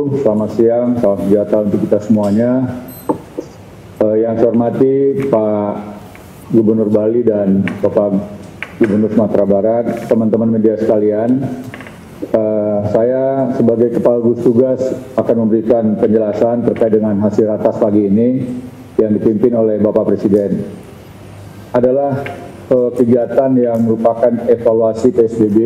wabarakatuh. Selamat siang, salam sejahtera untuk kita semuanya. Yang saya hormati Pak Gubernur Bali dan Bapak Gubernur Sumatera Barat, teman-teman media sekalian, saya sebagai Kepala Gugus Tugas akan memberikan penjelasan terkait dengan hasil ratas pagi ini yang dipimpin oleh Bapak Presiden. Adalah kegiatan yang merupakan evaluasi PSBB,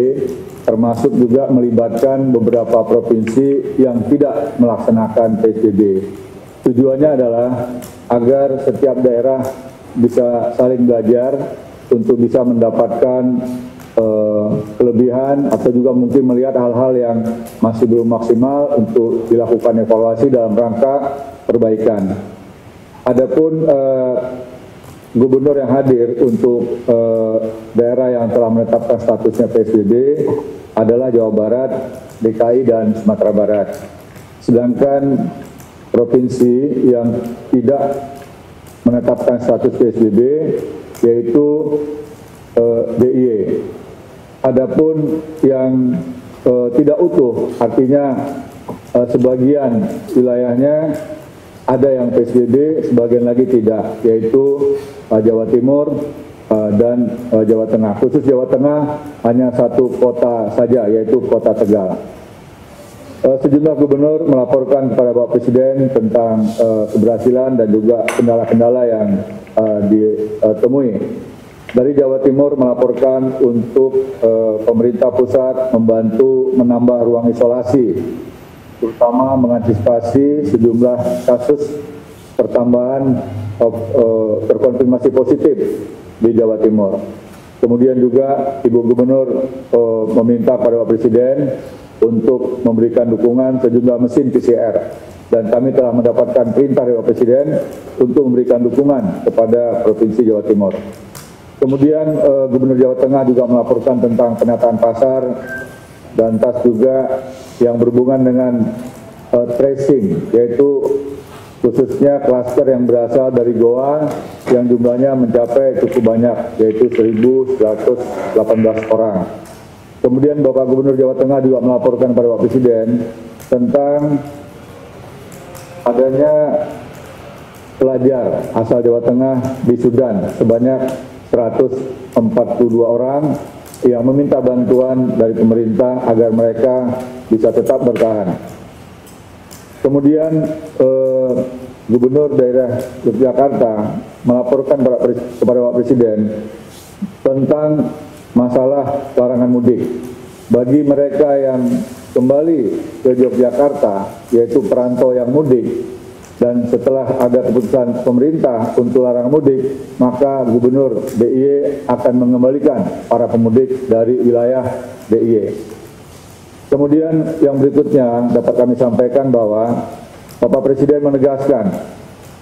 termasuk juga melibatkan beberapa provinsi yang tidak melaksanakan PSBB. Tujuannya adalah agar setiap daerah bisa saling belajar untuk bisa mendapatkan kelebihan atau juga mungkin melihat hal-hal yang masih belum maksimal untuk dilakukan evaluasi dalam rangka perbaikan. Adapun gubernur yang hadir untuk daerah yang telah menetapkan statusnya PSBB adalah Jawa Barat, DKI, dan Sumatera Barat. Sedangkan provinsi yang tidak menetapkan status PSBB yaitu DIY. Adapun yang tidak utuh, artinya sebagian wilayahnya ada yang PSBB, sebagian lagi tidak, yaitu Jawa Timur dan Jawa Tengah. Khusus Jawa Tengah hanya satu kota saja, yaitu Kota Tegal. Sejumlah gubernur melaporkan kepada Bapak Presiden tentang keberhasilan dan juga kendala-kendala yang ditemui. Dari Jawa Timur melaporkan untuk pemerintah pusat membantu menambah ruang isolasi, terutama mengantisipasi sejumlah kasus pertambahan terkonfirmasi positif di Jawa Timur. Kemudian juga Ibu Gubernur meminta pada Bapak Presiden untuk memberikan dukungan sejumlah mesin PCR, dan kami telah mendapatkan perintah dari Bapak Presiden untuk memberikan dukungan kepada Provinsi Jawa Timur. Kemudian Gubernur Jawa Tengah juga melaporkan tentang penataan pasar dan tas juga yang berhubungan dengan tracing, yaitu khususnya klaster yang berasal dari Goa yang jumlahnya mencapai cukup banyak, yaitu 1.118 orang. Kemudian Bapak Gubernur Jawa Tengah juga melaporkan kepada Bapak Presiden tentang adanya pelajar asal Jawa Tengah di Sudan sebanyak 142 orang yang meminta bantuan dari pemerintah agar mereka bisa tetap bertahan. Kemudian Gubernur daerah Yogyakarta melaporkan kepada Bapak Presiden tentang masalah larangan mudik. Bagi mereka yang kembali ke Yogyakarta, yaitu perantau yang mudik, dan setelah ada keputusan pemerintah untuk larangan mudik, maka Gubernur DIY akan mengembalikan para pemudik dari wilayah DIY. Kemudian yang berikutnya dapat kami sampaikan bahwa Bapak Presiden menegaskan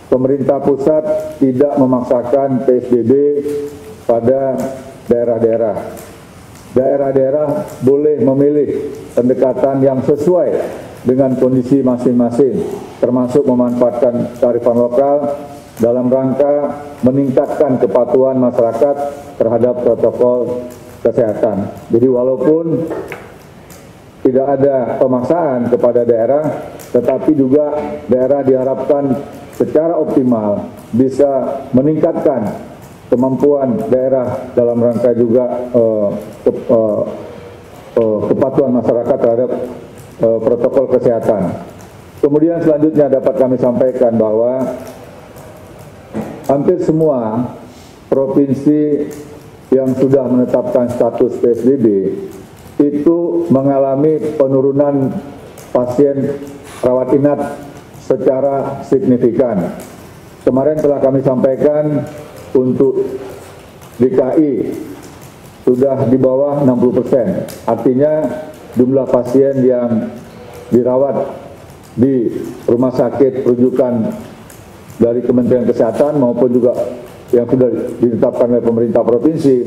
pemerintah pusat tidak memaksakan PSBB pada daerah-daerah. Daerah-daerah boleh memilih pendekatan yang sesuai dengan kondisi masing-masing, termasuk memanfaatkan kearifan lokal dalam rangka meningkatkan kepatuhan masyarakat terhadap protokol kesehatan. Jadi walaupun tidak ada pemaksaan kepada daerah, tetapi juga daerah diharapkan secara optimal bisa meningkatkan kemampuan daerah dalam rangka juga kepatuhan masyarakat terhadap protokol kesehatan. Kemudian selanjutnya dapat kami sampaikan bahwa hampir semua provinsi yang sudah menetapkan status PSBB itu mengalami penurunan pasien rawat inap secara signifikan. Kemarin telah kami sampaikan untuk DKI sudah di bawah 60%, artinya jumlah pasien yang dirawat di rumah sakit rujukan dari Kementerian Kesehatan maupun juga yang sudah ditetapkan oleh pemerintah provinsi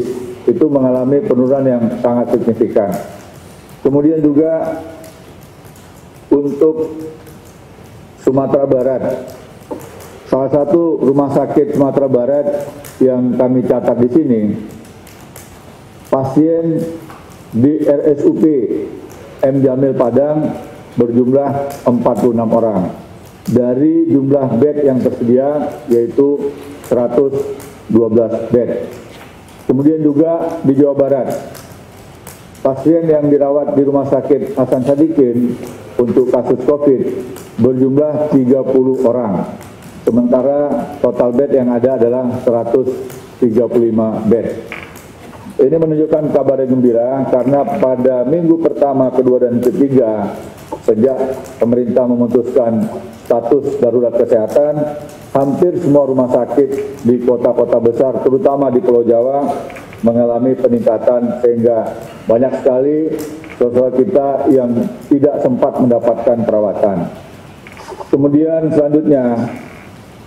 itu mengalami penurunan yang sangat signifikan. Kemudian juga untuk Sumatera Barat, salah satu rumah sakit Sumatera Barat yang kami catat di sini, pasien di RSUP M. Jamil Padang berjumlah 46 orang. Dari jumlah bed yang tersedia yaitu 112 bed. Kemudian juga di Jawa Barat, pasien yang dirawat di Rumah Sakit Hasan Sadikin untuk kasus COVID berjumlah 30 orang. Sementara total bed yang ada adalah 135 bed. Ini menunjukkan kabar yang gembira karena pada minggu pertama, kedua, dan ketiga sejak pemerintah memutuskan status darurat kesehatan, hampir semua rumah sakit di kota-kota besar, terutama di Pulau Jawa, mengalami peningkatan sehingga banyak sekali saudara kita yang tidak sempat mendapatkan perawatan. Kemudian selanjutnya,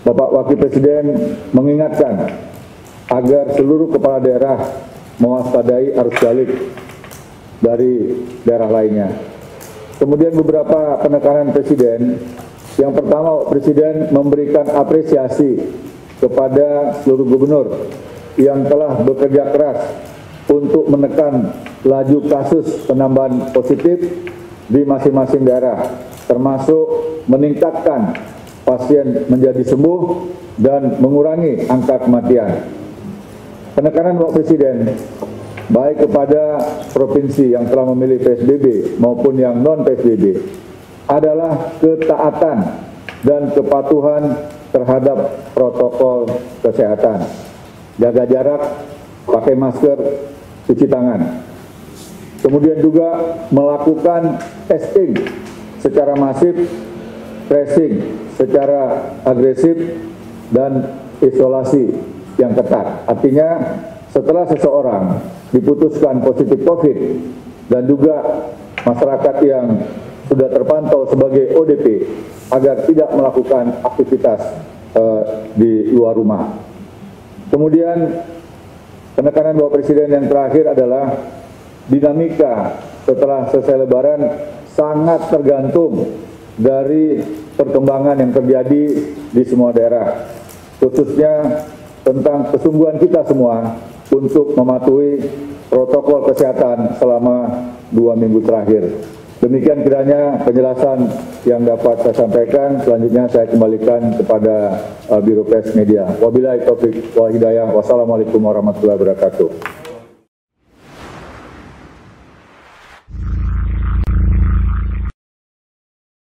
Bapak Wakil Presiden mengingatkan agar seluruh kepala daerah mewaspadai arus balik dari daerah lainnya. Kemudian beberapa penekanan Presiden. Yang pertama, Presiden memberikan apresiasi kepada seluruh gubernur yang telah bekerja keras untuk menekan laju kasus penambahan positif di masing-masing daerah, termasuk meningkatkan pasien menjadi sembuh dan mengurangi angka kematian. Penekanan Bapak Presiden baik kepada provinsi yang telah memilih PSBB maupun yang non-PSBB adalah ketaatan dan kepatuhan terhadap protokol kesehatan. Jaga jarak, pakai masker, cuci tangan. Kemudian juga melakukan testing secara masif, tracing secara agresif, dan isolasi yang ketat. Artinya setelah seseorang diputuskan positif COVID dan juga masyarakat yang sudah terpantau sebagai ODP agar tidak melakukan aktivitas di luar rumah. Kemudian penekanan Bapak Presiden yang terakhir adalah dinamika setelah selesai Lebaran sangat tergantung dari perkembangan yang terjadi di semua daerah, khususnya tentang kesungguhan kita semua untuk mematuhi protokol kesehatan selama 2 minggu terakhir. Demikian kiranya penjelasan yang dapat saya sampaikan. Selanjutnya saya kembalikan kepada Biro Pers Media. Wabillahi taufiq wal hidayah. Wassalamualaikum warahmatullahi wabarakatuh.